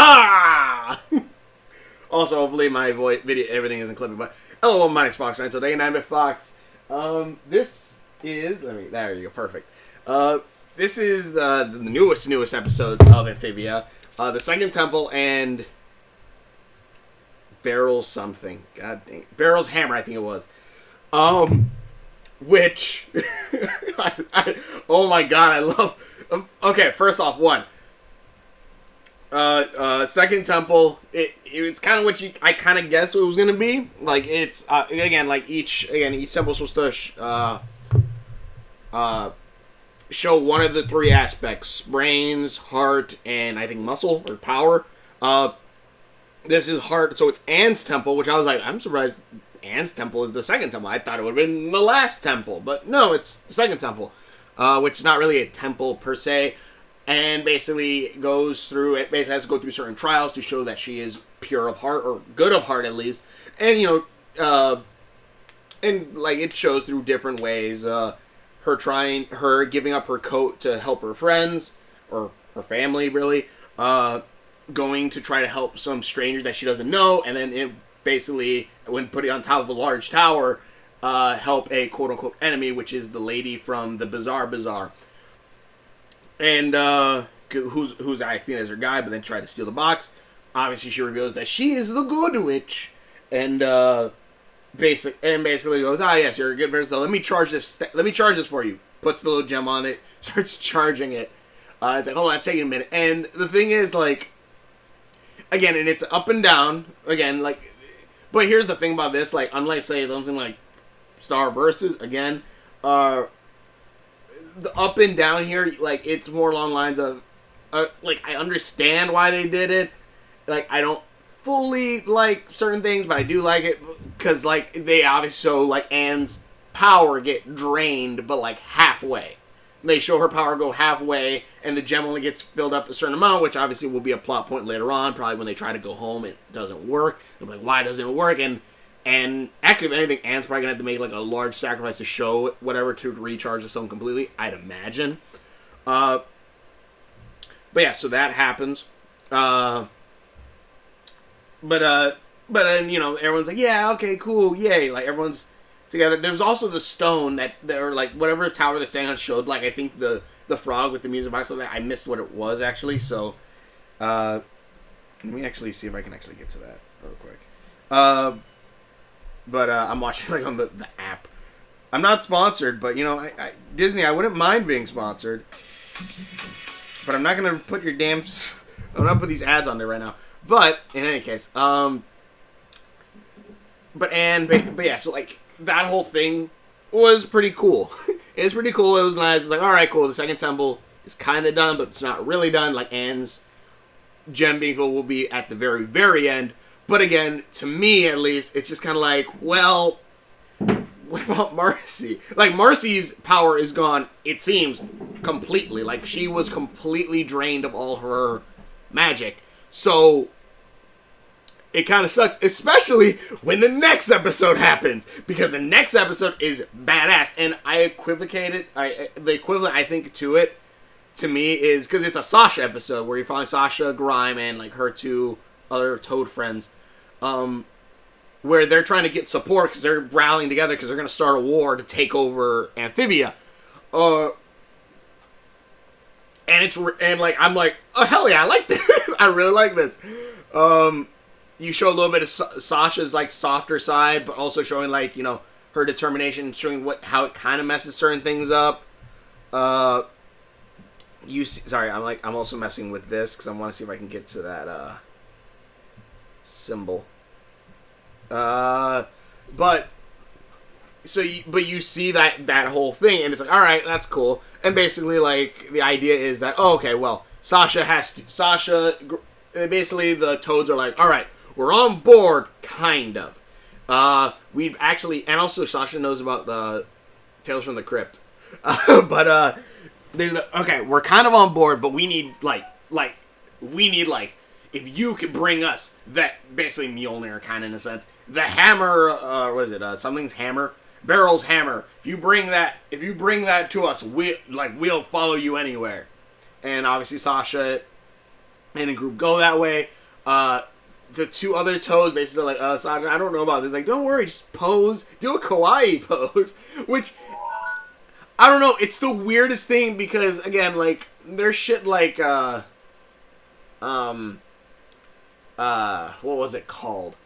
ha! Also, hopefully my voice, video, everything isn't clipping, but hello, my name's Fox, right? So today, 9-bit Fox. This is, there you go, perfect. This is the newest episode of Amphibia. The Second Temple and Barrel's something. God dang. Barrel's Hammer, I think it was. Which, oh my god, I love, okay, first off, Second Temple, it's kind of what I kind of guessed what it was going to be. Like, it's, again, like, each temple is supposed to, show one of the three aspects: brains, heart, and I think muscle or power. This is heart, so it's AINT's temple, which I was like, I'm surprised AINT's temple is the second temple. I thought it would have been the last temple, but no, it's the second temple, which is not really a temple per se, and basically goes through, it basically has to go through certain trials to show that she is pure of heart, or good of heart at least, and, you know, and, like, it shows through different ways, her giving up her coat to help her friends, or her family, really, going to try to help some strangers that she doesn't know, and then it basically, when put it on top of a large tower, help a quote-unquote enemy, which is the lady from the Bazaar. And, who's I think is her guy, but then tried to steal the box. Obviously, she reveals that she is the good witch. And, basically goes, yes, you're a good person, so let me charge this for you. Puts the little gem on it, starts charging it. It's like, hold on, it's taking a minute. And the thing is, like, again, and it's up and down, again, like, but here's the thing about this, like, unlike, say, something like Star Versus, again, the up and down here, like, it's more along the lines of, like, I understand why they did it, like, I don't fully like certain things, but I do like it, because, like, they obviously show, like, Anne's power get drained, but, like, halfway. They show her power go halfway, and the gem only gets filled up a certain amount, which obviously will be a plot point later on. Probably when they try to go home, it doesn't work. They're like, why doesn't it work? And actually, if anything, Anne's probably going to have to make, like, a large sacrifice to show whatever to recharge the stone completely, I'd imagine. But yeah, so that happens. But then, you know, everyone's like, yeah, okay, cool, yay. Like, everyone's together. There's also the stone that they're like, whatever tower they're standing on showed, like, I think the frog with the music box, so that I missed what it was actually. So let me actually see if I can actually get to that real quick. But I'm watching, like, on the app. I'm not sponsored, but, you know, Disney, I wouldn't mind being sponsored, but I'm not gonna put your damn I'm not put these ads on there right now. But in any case, but yeah, so, like, that whole thing was pretty cool. It was pretty cool. It was nice. It's like, all right, cool. The Second Temple is kind of done, but it's not really done. Like, Anne's gem being filled will be at the very, very end. But again, to me at least, it's just kind of like, well, what about Marcy? Like, Marcy's power is gone, it seems, completely. Like, she was completely drained of all her magic. So it kind of sucks, especially when the next episode happens, because the next episode is badass, and the equivalent I think to it, to me, is, because it's a Sasha episode, where you find Sasha, Grime, and, like, her two other Toad friends, where they're trying to get support, because they're rallying together, because they're going to start a war to take over Amphibia, and like, I'm like, oh, hell yeah, I like this, I really like this. You show a little bit of Sasha's, like, softer side, but also showing, like, you know, her determination, showing how it kind of messes certain things up. You see, sorry, I'm also messing with this because I want to see if I can get to that symbol. But you see that whole thing, and it's like, all right, that's cool. And basically, like, the idea is that, oh, okay, well, basically the Toads are like, all right, we're on board, kind of. We've actually, and also Sasha knows about the Tales from the Crypt. But they're okay, we're kind of on board, but we need, if you could bring us that, basically Mjolnir, kind of in a sense, the hammer, what is it, something's hammer? Barrel's hammer. If you bring that to us, we'll follow you anywhere. And obviously Sasha and a group go that way. The two other toads basically are like, Sasha, I don't know about this. Like, don't worry, just pose, do a kawaii pose, which I don't know. It's the weirdest thing because again, like, there's shit like what was it called?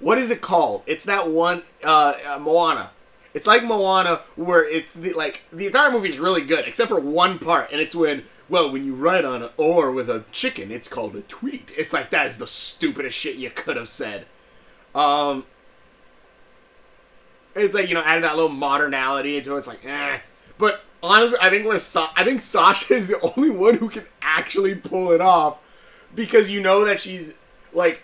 What is it called? It's that one Moana. It's like Moana, where it's the entire movie is really good except for one part, and it's when you ride on an oar with a chicken, it's called a tweet. It's like, that is the stupidest shit you could have said. It's like, adding that little modernality into it. It's like, eh. But honestly, I think Sasha is the only one who can actually pull it off, because that she's like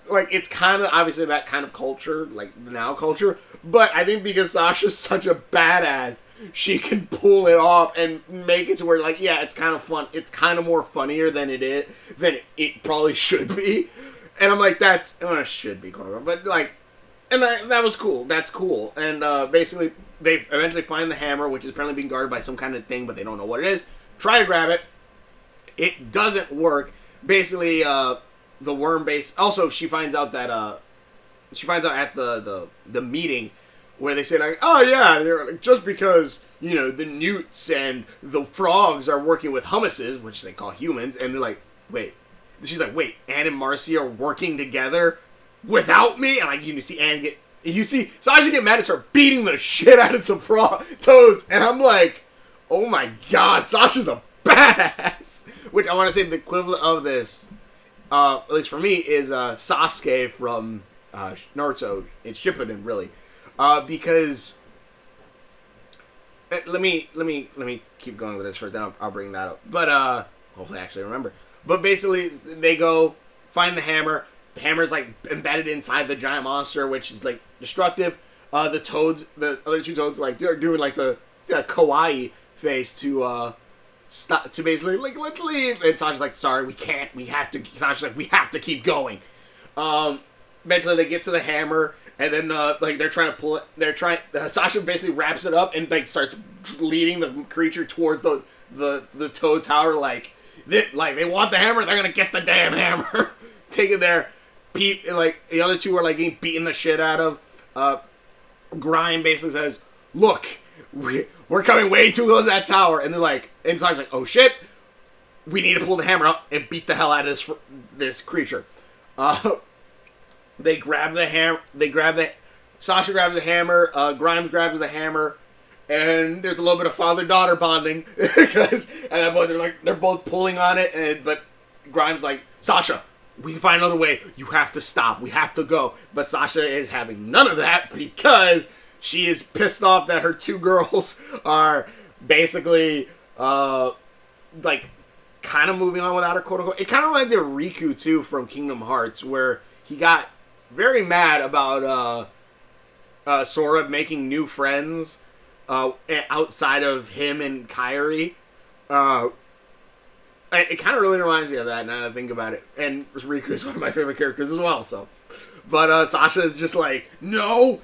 it's kind of obviously that kind of culture, like the now culture. But I think because Sasha's such a badass, she can pull it off and make it to where, like, yeah, it's kind of fun. It's kind of more funnier than it probably should be. And I'm like, it should be, but like, and that was cool. That's cool. And basically, they eventually find the hammer, which is apparently being guarded by some kind of thing, but they don't know what it is. Try to grab it. It doesn't work. Basically, the worm base. Also, she finds out at the meeting where they say, like, oh yeah, they're like, just because the newts and the frogs are working with hummuses, which they call humans, and they're like, wait. She's like, wait, Anne and Marcy are working together without me? And like, you see Sasha get mad and start beating the shit out of some toads, and I'm like, oh my god, Sasha's a badass. Which I want to say the equivalent of this, at least for me, is Sasuke from Naruto. It's Shippuden, really, because let me keep going with this first. Then I'll bring that up. But hopefully I actually remember. But basically, they go find the hammer. The hammer's like embedded inside the giant monster, which is like destructive. The other two toads, like, they're doing like the kawaii face to stop, to basically like, let's leave. And Sasha's like, sorry, we can't. We have to. Sasha's like, we have to keep going. Eventually, they get to the hammer, and then like they're trying to pull it. Sasha basically wraps it up and like starts leading the creature towards the toad tower. Like they want the hammer, they're gonna get the damn hammer. Take it there. Like the other two are like getting beaten the shit out of. Grime basically says, look, we're coming way too close to that tower. And they're like, and Sasha's like, oh shit, we need to pull the hammer out and beat the hell out of this creature. They grab the hammer. Sasha grabs the hammer. Grimes grabs the hammer. And there's a little bit of father-daughter bonding, because at that point they're both pulling on it. But Grimes like, Sasha, we can find another way. You have to stop. We have to go. But Sasha is having none of that, because she is pissed off that her two girls are basically like kind of moving on without her, quote unquote. It kind of reminds me of Riku too from Kingdom Hearts, where he got very mad about Sora making new friends outside of him and Kairi. It kind of really reminds me of that now that I think about it. And Riku is one of my favorite characters as well. So, but Sasha is just like, no,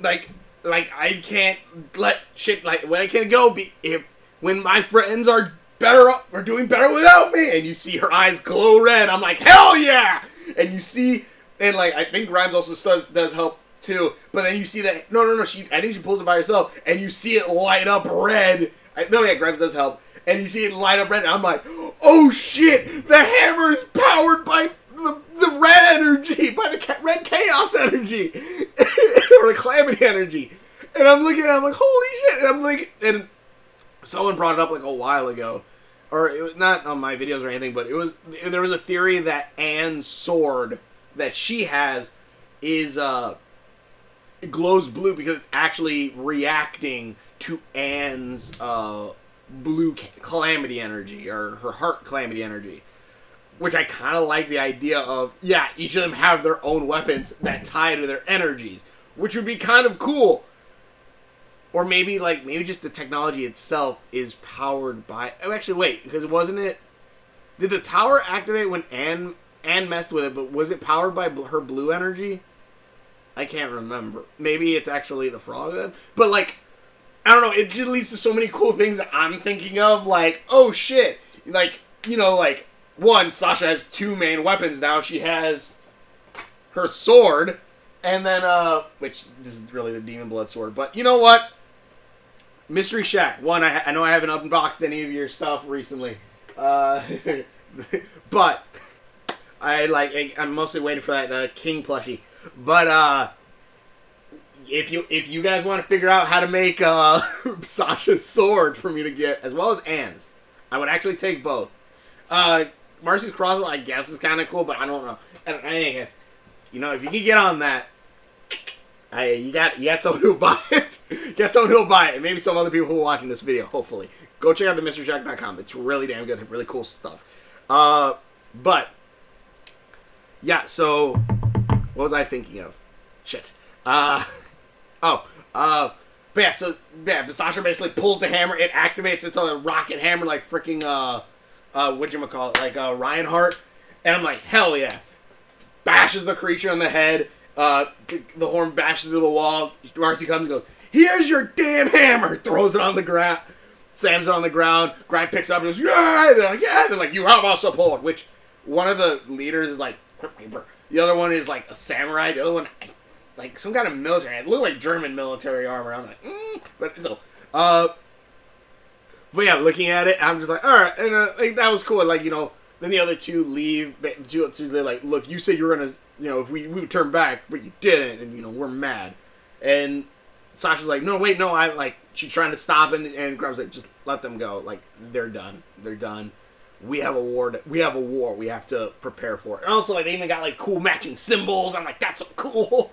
like I can't let shit, like, when I can't go when my friends are better up or doing better without me. And you see her eyes glow red. I'm like, hell yeah! And you see, and like, I think Grimes also does help too. But then you see that, no, I think she pulls it by herself, and you see it light up red. Grimes does help. And you see it light up red, and I'm like, oh shit, the hammer is powered by the red energy, by the red chaos energy, or the calamity energy. And I'm looking at it, I'm like, holy shit. And I'm like, and someone brought it up like a while ago, or it was not on my videos or anything, but there was a theory that Anne's sword that she has is, it glows blue because it's actually reacting to Anne's, blue calamity energy, or her heart calamity energy, which I kind of like the idea of. Yeah, each of them have their own weapons that tie to their energies, which would be kind of cool. Or maybe just the technology itself is powered by. Oh, actually, wait, because did the tower activate when Anne messed with it? But was it powered by her blue energy? I can't remember. Maybe it's actually the frog then. But like, I don't know, it just leads to so many cool things that I'm thinking of, like, oh shit, like, like, one, Sasha has two main weapons now. She has her sword, and then, which, this is really the Demon Blood sword, but you know what? Mystery Shack. One, I know I haven't unboxed any of your stuff recently, but I'm mostly waiting for that King plushie. But if you guys want to figure out how to make Sasha's sword for me to get, as well as Anne's, I would actually take both. Marcy's crossbow, I guess, is kind of cool, but I don't know. I guess, if you can get on that, you got someone who'll buy it. You got someone who'll buy it, and maybe some other people who are watching this video. Hopefully, go check out the MrShack.com. It's really damn good. Really cool stuff. But yeah. So, what was I thinking of? Shit. But yeah. So yeah, Sasha basically pulls the hammer. It activates. It's a rocket hammer, like freaking whatchamacallit, like Reinhardt. And I'm like, hell yeah! Bashes the creature on the head. The horn bashes through the wall. Marcy comes and goes, "Here's your damn hammer!" Throws it on the ground. Slams it on the ground. Grime picks it up and goes, "Yeah!" They're like, "Yeah!" They're like, "You have our support." Which, one of the leaders is like, Crypt Keeper. The other one is like a samurai. The other one, like some kind of military. It looked like German military armor. I'm like, But so, but yeah, looking at it, I'm just like, alright. And like, that was cool. Like, then the other two leave. The two others, they're like, look, you said you were gonna, if we would turn back, but you didn't, and we're mad. And Sasha's like, no, wait, no, she's trying to stop, and Grime's like, just let them go. Like, they're done. They're done. We have a war. We have to prepare for it. And also, like, they even got like cool matching symbols. I'm like, that's so cool.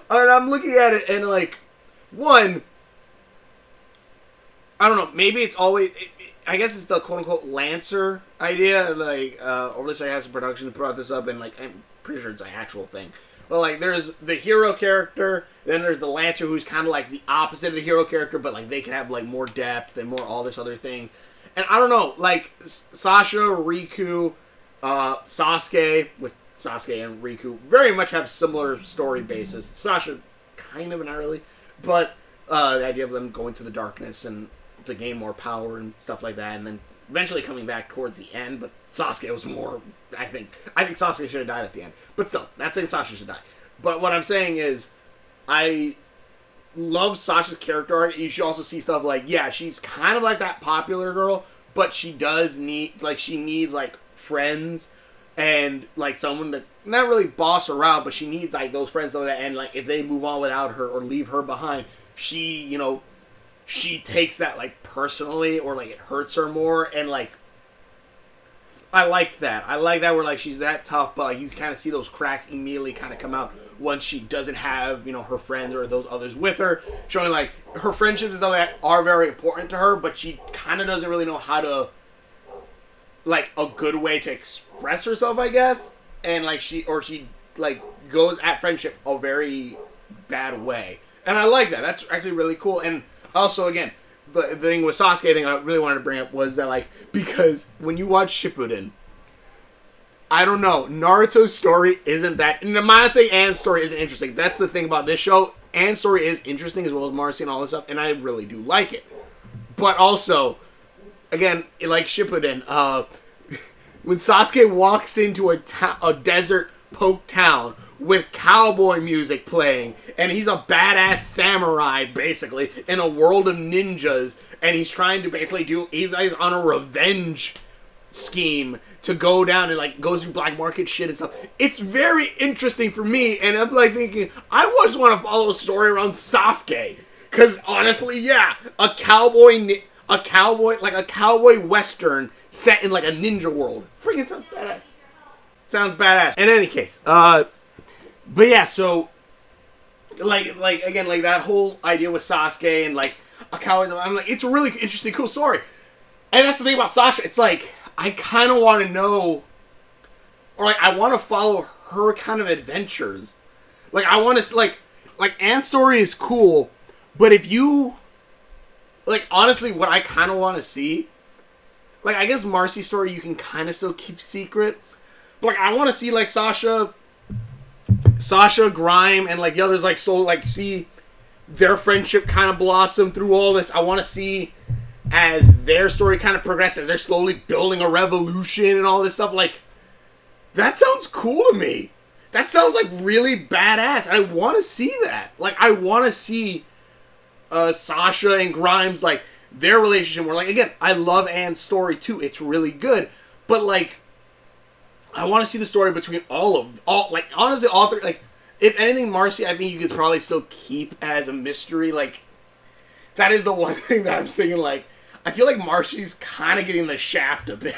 And I'm looking at it, and like, one, I don't know. Maybe it's always. I guess it's the quote-unquote Lancer idea. Like, Overlay has a production brought this up, and like, I'm pretty sure it's an actual thing. But like, there's the hero character, then there's the Lancer, who's kind of like the opposite of the hero character, but like they can have like more depth and more all this other things. And I don't know, like Sasha, Riku, Sasuke, with Sasuke and Riku very much have similar story bases. Sasha, kind of not really, but the idea of them going to the darkness and to gain more power and stuff like that, and then eventually coming back towards the end. But Sasuke was more, I think Sasuke should have died at the end. But still, not saying Sasha should die. But what I'm saying is, I love Sasha's character arc. You should also see stuff like, yeah, she's kind of like that popular girl, but she does need, like, she needs, like, friends and, like, someone to not really boss around, but she needs, like, those friends so that, and, like, if they move on without her or leave her behind, she, she takes that, like, personally, or, like, it hurts her more, and, like, I like that. I like that where, like, she's that tough, but, like, you kind of see those cracks immediately kind of come out once she doesn't have, her friends or those others with her, showing, like, her friendships and stuff like that are very important to her, but she kind of doesn't really know how to, like, a good way to express herself, I guess, and, like, she, like, goes at friendship a very bad way, and I like that. That's actually really cool. And also, again, the thing with Sasuke thing I really wanted to bring up was that, like, because when you watch Shippuden, I don't know, Naruto's story isn't that, and I'm not saying Anne's story isn't interesting. That's the thing about this show. Anne's story is interesting, as well as Marcy and all this stuff, and I really do like it. But also, again, like Shippuden, when Sasuke walks into a desert poke town with cowboy music playing, and he's a badass samurai, basically, in a world of ninjas, and he's trying to basically he's on a revenge scheme to go down and, like, go through black market shit and stuff. It's very interesting for me, and I'm, like, thinking, I just want to follow a story around Sasuke, because, honestly, yeah, a cowboy western set in, like, a ninja world. Freaking sounds badass. Sounds badass. In any case, but yeah, so, like, again, like, that whole idea with Sasuke and, like, a cowboy, I'm like, it's a really interesting, cool story. And that's the thing about Sasha, it's like, I kind of want to know, or, like, I want to follow her kind of adventures. Like, I want to, like, Anne's story is cool, but if you, like, honestly, what I kind of want to see, like, I guess Marcy's story you can kind of still keep secret, but, like, I want to see, like, Sasha, Grime, and, like, the others, like, so, like, see their friendship kind of blossom through all this. I want to see as their story kind of progresses, they're slowly building a revolution and all this stuff. Like, that sounds cool to me. That sounds like really badass. I want to see that. Like, I want to see Sasha and Grimes, like, their relationship. Where, like, again, I love Anne's story too. It's really good. But, like, I want to see the story between all, like, honestly, all three. Like, if anything, Marcy, I think you could probably still keep as a mystery. Like, that is the one thing that I'm thinking, like, I feel like Marcy's kind of getting the shaft a bit.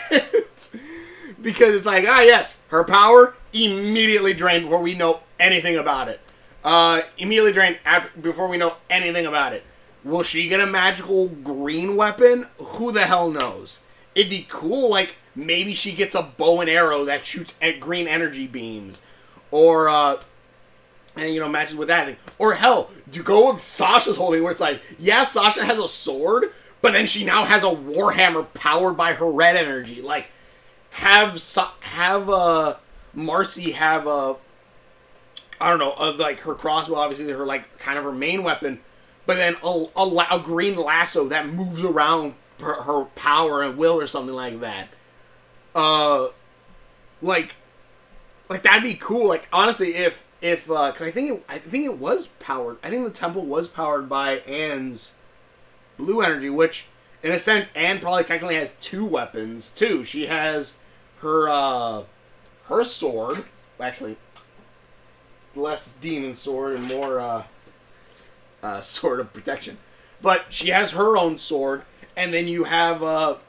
Because it's like, yes, her power immediately drained before we know anything about it. Immediately drained before we know anything about it. Will she get a magical green weapon? Who the hell knows? It'd be cool, like, maybe she gets a bow and arrow that shoots at green energy beams. Or, and, you know, matches with that thing. Or, hell, to go with Sasha's whole thing where it's like, yeah, Sasha has a sword, but then she now has a warhammer powered by her red energy. Like, have Marcy have I don't know, like her crossbow, obviously her, like, kind of her main weapon, but then a green lasso that moves around her power and will or something like that. Like that'd be cool. Like, honestly, if because I think it was powered. I think the temple was powered by Anne's blue energy, which in a sense Anne probably technically has two weapons too. She has her sword, actually less demon sword and more sword of protection, but she has her own sword, and then you have like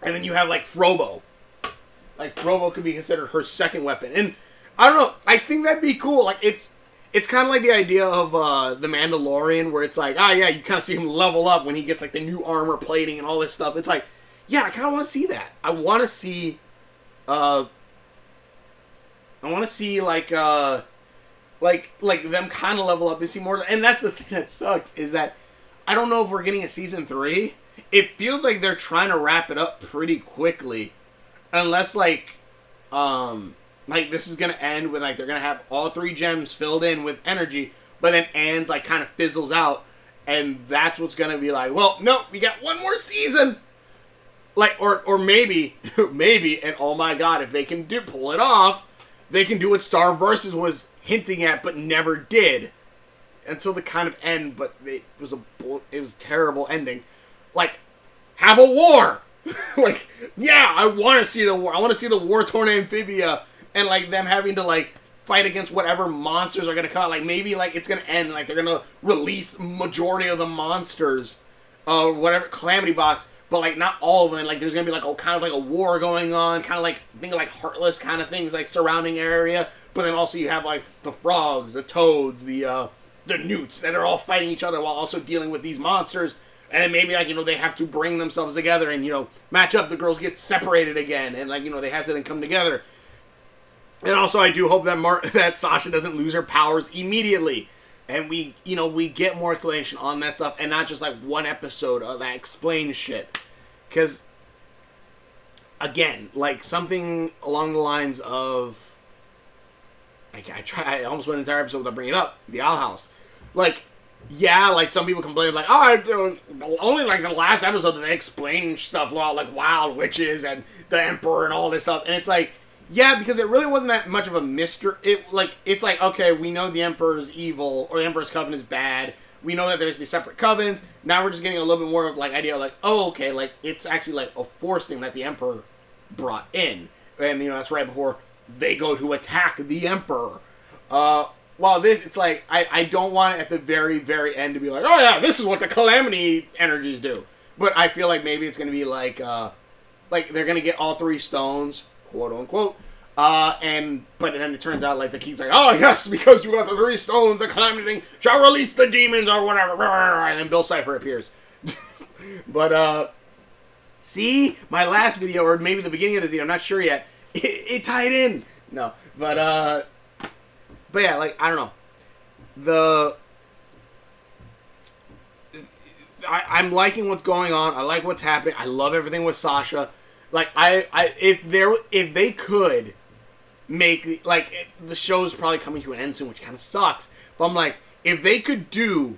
Frobo. Like, Frobo could be considered her second weapon, and I don't know, I think that'd be cool. Like, it's kind of like the idea of the Mandalorian, where it's like, yeah, you kind of see him level up when he gets, like, the new armor plating and all this stuff. It's like, yeah, I kind of want to see that. I want to see like them kind of level up and see more. And that's the thing that sucks, is that I don't know if we're getting a season 3. It feels like they're trying to wrap it up pretty quickly, unless like this is gonna end with, like, they're gonna have all 3 gems filled in with energy, but then Anne's, like, kind of fizzles out, and that's what's gonna be like, well, no, we got one more season. Like, or maybe, and oh my god, if they can pull it off, they can do what Star Versus was hinting at, but never did, until the kind of end. But it was a terrible ending. Like, have a war. Like, yeah, I want to see the war. I want to see the war-torn Amphibia, and, like, them having to, like, fight against whatever monsters are gonna come. Like, maybe, like, it's gonna end, like, they're gonna release majority of the monsters, whatever, Calamity Box. But, like, not all of them. Like, there's going to be, like, kind of like a war going on. Kind of like, think of, like, Heartless kind of things, like, surrounding area. But then also you have, like, the frogs, the toads, the newts that are all fighting each other while also dealing with these monsters. And then maybe, like, you know, they have to bring themselves together and, you know, match up. The girls get separated again. And, like, you know, they have to then come together. And also I do hope that that Sasha doesn't lose her powers immediately. And we get more explanation on that stuff, and not just, like, one episode that explains shit. Because, again, like, something along the lines of, like, I almost went an entire episode without bringing it up, the Owl House. Like, yeah, like, some people complain, like, only, like, the last episode that they explained stuff about, like, wild witches and the Emperor and all this stuff. And it's like, yeah, because it really wasn't that much of a mystery. It's like, okay, we know the Emperor's evil, or the Emperor's coven is bad. We know that there's these separate covens. Now we're just getting a little bit more of, like, idea of, like, oh, okay, like, it's actually, like, a force thing that the Emperor brought in. And, you know, that's right before they go to attack the Emperor. While this, it's like, I don't want it at the very, very end to be like, oh, yeah, this is what the Calamity energies do. But I feel like maybe it's going to be, like, they're going to get all 3 stones, quote unquote, but then it turns out, like, the king's like, oh yes, because you got the 3 stones, the Calamity thing shall release the demons or whatever, and then Bill Cipher appears. But see, my last video, or maybe the beginning of the video, I'm not sure yet, it tied in. No, but yeah, like, I don't know, I'm liking what's going on. I like what's happening. I love everything with Sasha. Like, if they could make, like, the show's probably coming to an end soon, which kind of sucks. But I'm like, if they could do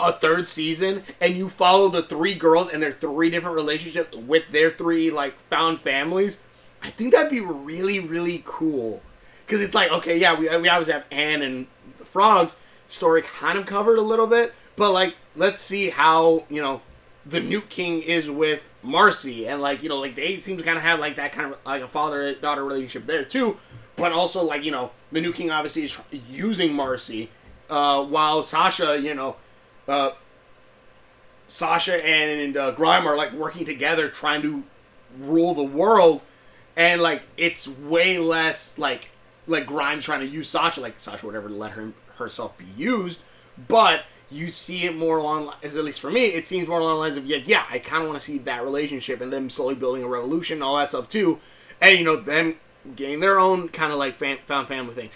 a third season and you follow the 3 girls and their 3 different relationships with their 3 like found families, I think that'd be really, really cool. Because it's like, okay, yeah, we obviously have Anne and the frogs story kind of covered a little bit, but like, let's see how, you know, the Newt King is with Marcy, and like, you know, like they seem to kind of have like that kind of like a father-daughter relationship there too, but also like, you know, the Newt King obviously is using Marcy, while Sasha, you know, Sasha and Grime are like working together trying to rule the world, and like it's way less like Grime's trying to use Sasha, like Sasha would ever let herself be used, but you see it more along, at least for me, it seems more along the lines of, yeah, I kind of want to see that relationship and them slowly building a revolution and all that stuff too. And, you know, them getting their own kind of like found family thing.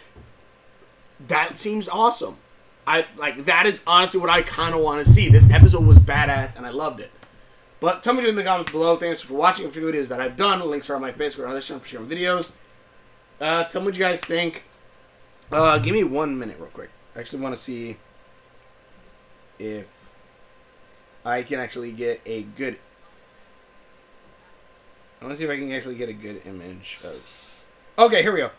That seems awesome. That is honestly what I kind of want to see. This episode was badass and I loved it. But tell me in the comments below. Thanks for watching a few videos that I've done. Links are on my Facebook and other stuff for videos. Tell me what you guys think. Give me 1 minute real quick. I actually want to see if I can actually get a good... I want to see if I can actually get a good image of... Okay, here we go.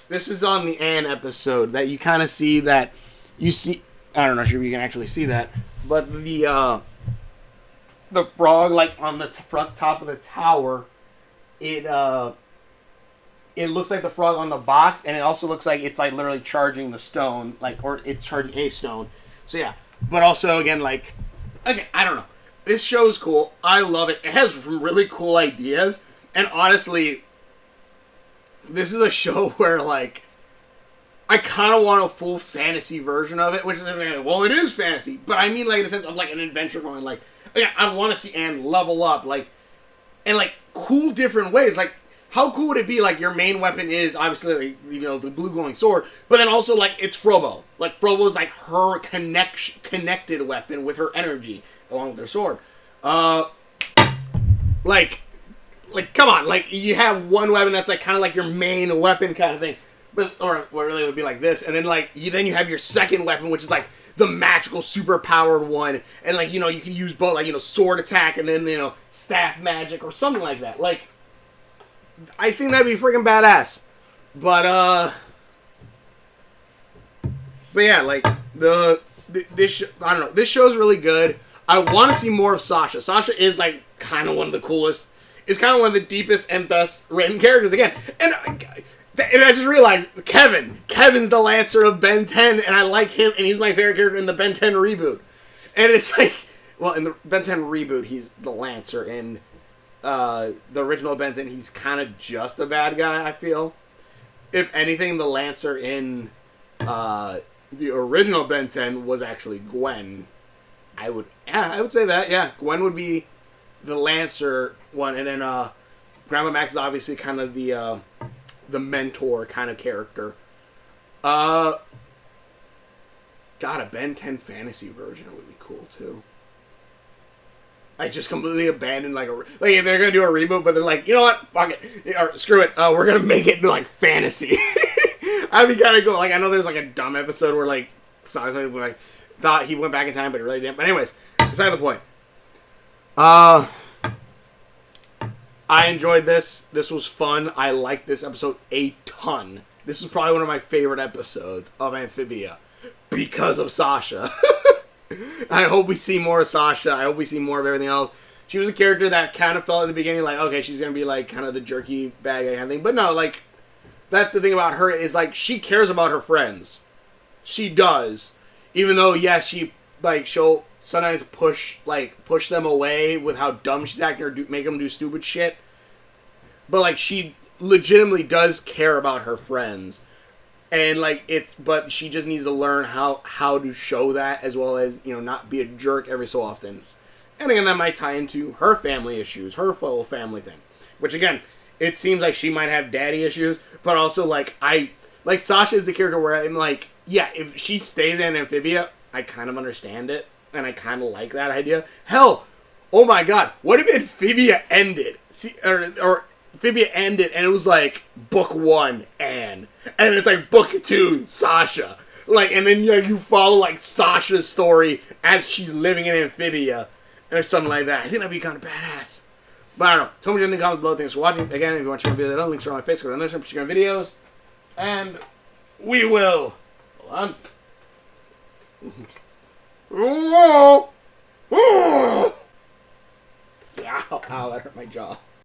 This is on the Anne episode that you kind of see that... You see... I don't know if you can actually see that. But the frog, like, on the front top of the tower, it looks like the frog on the box, and it also looks like it's like literally charging the stone, like, or it's charging a stone. So yeah, but also again, like, okay, I don't know. This show is cool. I love it. It has some really cool ideas, and honestly, this is a show where like I kind of want a full fantasy version of it, which is like, well, it is fantasy, but I mean like in the sense of like an adventure going, like, yeah, I want to see Anne level up, like, in like cool different ways, like. How cool would it be, like, your main weapon is, obviously, like, you know, the blue glowing sword, but then also, like, it's Frobo. Like, Frobo is, like, her connected weapon with her energy, along with her sword. Like, come on. Like, you have one weapon that's, like, kind of like your main weapon kind of thing. But, or what really would be like this. And then, like, then you have your second weapon, which is, like, the magical, super-powered one. And, like, you know, you can use both, like, you know, sword attack and then, you know, staff magic or something like that. Like... I think that'd be freaking badass. But yeah, like, this I don't know. This show's really good. I want to see more of Sasha. Sasha is, like, kind of one of the coolest. Is kind of one of the deepest and best written characters again. And I just realized, Kevin's the Lancer of Ben 10, and I like him, and he's my favorite character in the Ben 10 reboot. And it's like, well, in the Ben 10 reboot, he's the Lancer, and... the original Ben 10, he's kind of just a bad guy, I feel. If anything, the Lancer in the original Ben 10 was actually Gwen. I would say that, yeah. Gwen would be the Lancer one, and then Grandma Max is obviously kind of the mentor kind of character. God, a Ben 10 fantasy version would be cool, too. I just completely abandoned, like, if they're going to do a reboot, but they're like, you know what, fuck it, or screw it, we're going to make it, like, fantasy. I'd be kind of cool. Like, I know there's, like, a dumb episode where, like, Sasha, like, thought he went back in time, but he really didn't. But anyways, beside the point. I enjoyed this. This was fun. I liked this episode a ton. This is probably one of my favorite episodes of Amphibia because of Sasha. I hope we see more of Sasha. I hope we see more of everything else. She was a character that kind of felt in the beginning like, okay, she's going to be like kind of the jerky bad guy kind of thing. But no, like, that's the thing about her is like she cares about her friends. She does. Even though, yes, she'll sometimes push them away with how dumb she's acting or make them do stupid shit. But like she legitimately does care about her friends. And, like, but she just needs to learn how to show that, as well as, you know, not be a jerk every so often. And again, that might tie into her family issues, her full family thing. Which, again, it seems like she might have daddy issues, but also, like, Sasha is the character where I'm like, yeah, if she stays in Amphibia, I kind of understand it, and I kind of like that idea. Hell, oh my god, what if Amphibia ended? Or Amphibia ended, and it was like, book 1, Anne. And it's like, book 2, Sasha. Like, and then you follow like Sasha's story as she's living in Amphibia or something like that. I think that'd be kind of badass. But I don't know. Tell me in the comments below. Thanks for watching. Again, if you want to check out the links are on my Facebook and other Instagram videos. And we will. Hold on. Ow, that hurt my jaw.